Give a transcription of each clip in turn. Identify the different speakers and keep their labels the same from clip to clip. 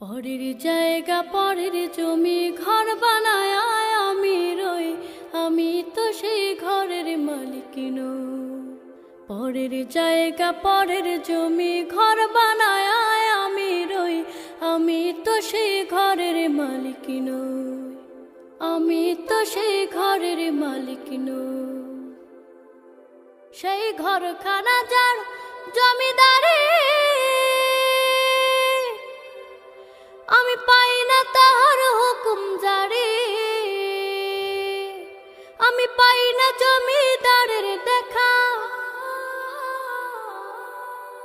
Speaker 1: পরের জায়গা পরের জমি ঘর বানায় আমি রই, আমি তো সেই ঘরের মালিক নই। পরের জায়গা পরের জমি ঘর বানায় আমি রই, আমি তো সেই ঘরের মালিক নই। আমি তো সেই ঘরের মালিক নই। সেই ঘরখানা যার জমিদারি, আমি পাই না তাহার হুকুম জারি। আমি পাই না জমিদারের দেখা,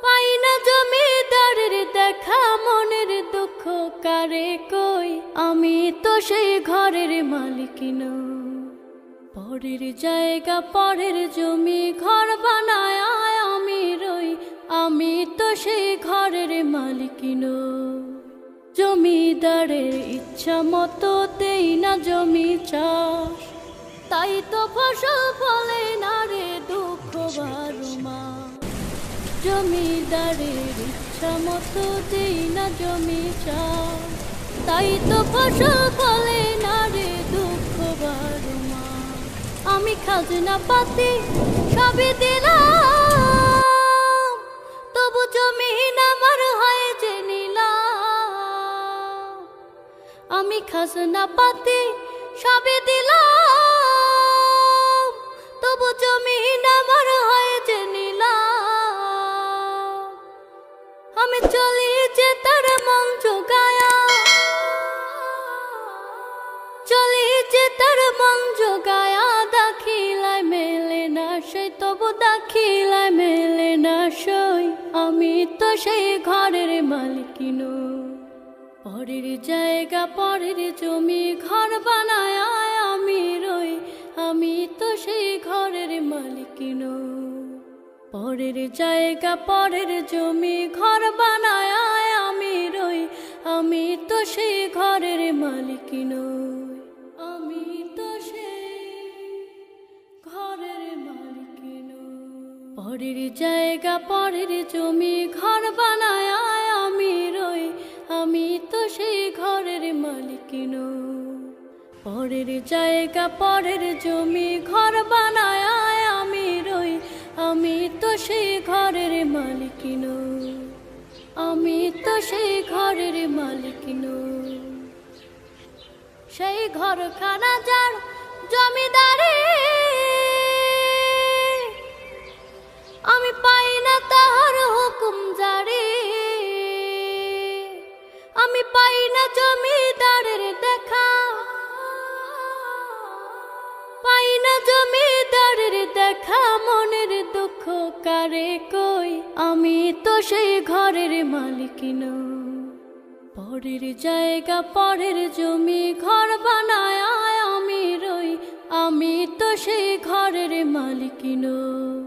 Speaker 1: পাই না জমিদারের দেখা। মনের দুঃখ কারে কই, আমি তো সেই ঘরের মালিক নই। পরের জায়গা পরের জমি ঘর বানায় আমি রই, আমি তো সেই ঘরের মালিক নই। জমিদারের ইচ্ছা মতো দেই না জমি চাষ, তাই তো ফসল ফলে না রে দুঃখ বারুমা। জমিদারের ইচ্ছা মতো দেই না জমি চাষ, তাই তো ফসল ফলে না রে দুঃখ বারুমা। আমি খাজনা পাতি সবই দিলাম, তবু জমিন আমার হয় যে নিলাম। আমি খাজনা পাতি সবই দিলাম, তবু জমিন আমার হয় যে নিলাম। আমি চলি যে তার মন জোগায়া, চলি যে তার মন জোগায়া। দাখিলায় মেলে না সই, তবু দাখিলায় মেলে না সই। আমি তো সেই ঘরের মালিক নই। পরের জায়গা পরের জমি ঘর বানায় আমি রই, আমি তো সেই ঘরের মালিক নই। পরের জায়গা পরের জমি ঘর বানায় আমি রই, আমি তো সেই ঘরের মালিক নই। আমি তো সেই ঘরের মালিক নই। পরের জায়গা পরের জমি ঘর বানায় আমি রই, আমি তো সেই ঘরের মালিক নই। পরের জায়গা পরের জমি ঘর বানায় আমি রই, আমি তো সেই ঘরের মালিক নই। আমি তো সেই ঘরের মালিক নই। সেই ঘরখানা যার জমিদারি, আমি পাই না তাহার হুকুম জারি। আমি পাই না জমিদারের দেখা, পাই না জমিদারের দেখা। মনের দুঃখ কারে কই, আমি তো সেই ঘরের মালিক নই। পরের জায়গা পরের জমি ঘর বানায় আমি রই, আমি তো সেই ঘরের মালিক নই।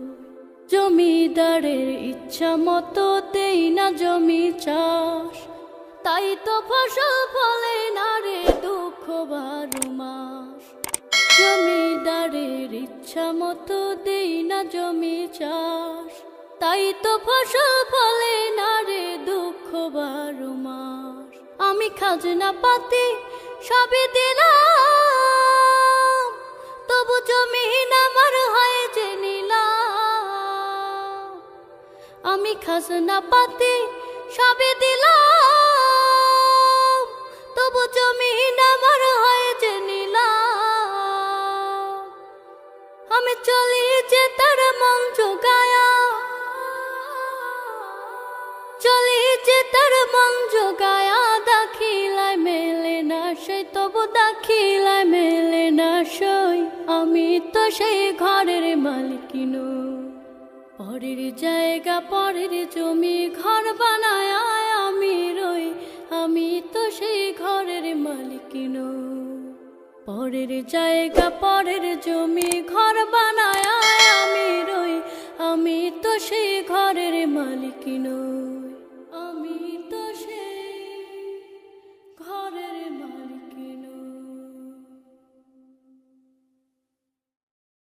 Speaker 1: জমিদারের ইচ্ছা মতো দেই না জমি চাষ, তাই তো ফসল ফলে না রে দুঃখ বারো মাস। জমিদারের ইচ্ছা মতো দেই না জমি চাষ, তাই তো ফসল ফলে না রে দুঃখ বারো মাস। আমি খাজনা পাতি সবই দিলাম, তবু জমিন আমার হয় যে নিলাম। আমি খাজনা পাতি সবই দিলাম, তবু জমিন আমার হয় যে নিলাম। আমি চলি যে তার মন জোগায়া, চলি যে তার মন জোগায়া। দাখিলায় মেলে না সই, তবু দাখিলায় মেলে না সই। আমি তো সেই ঘরের মালিক নই। পরের জায়গা পরের জমি ঘর বানায় আমি রই, আমি তো সেই ঘরের মালিক নই। পরের জায়গা পরের জমি ঘর বানায় আমি রই, আমি তো সেই ঘরের মালিক নই।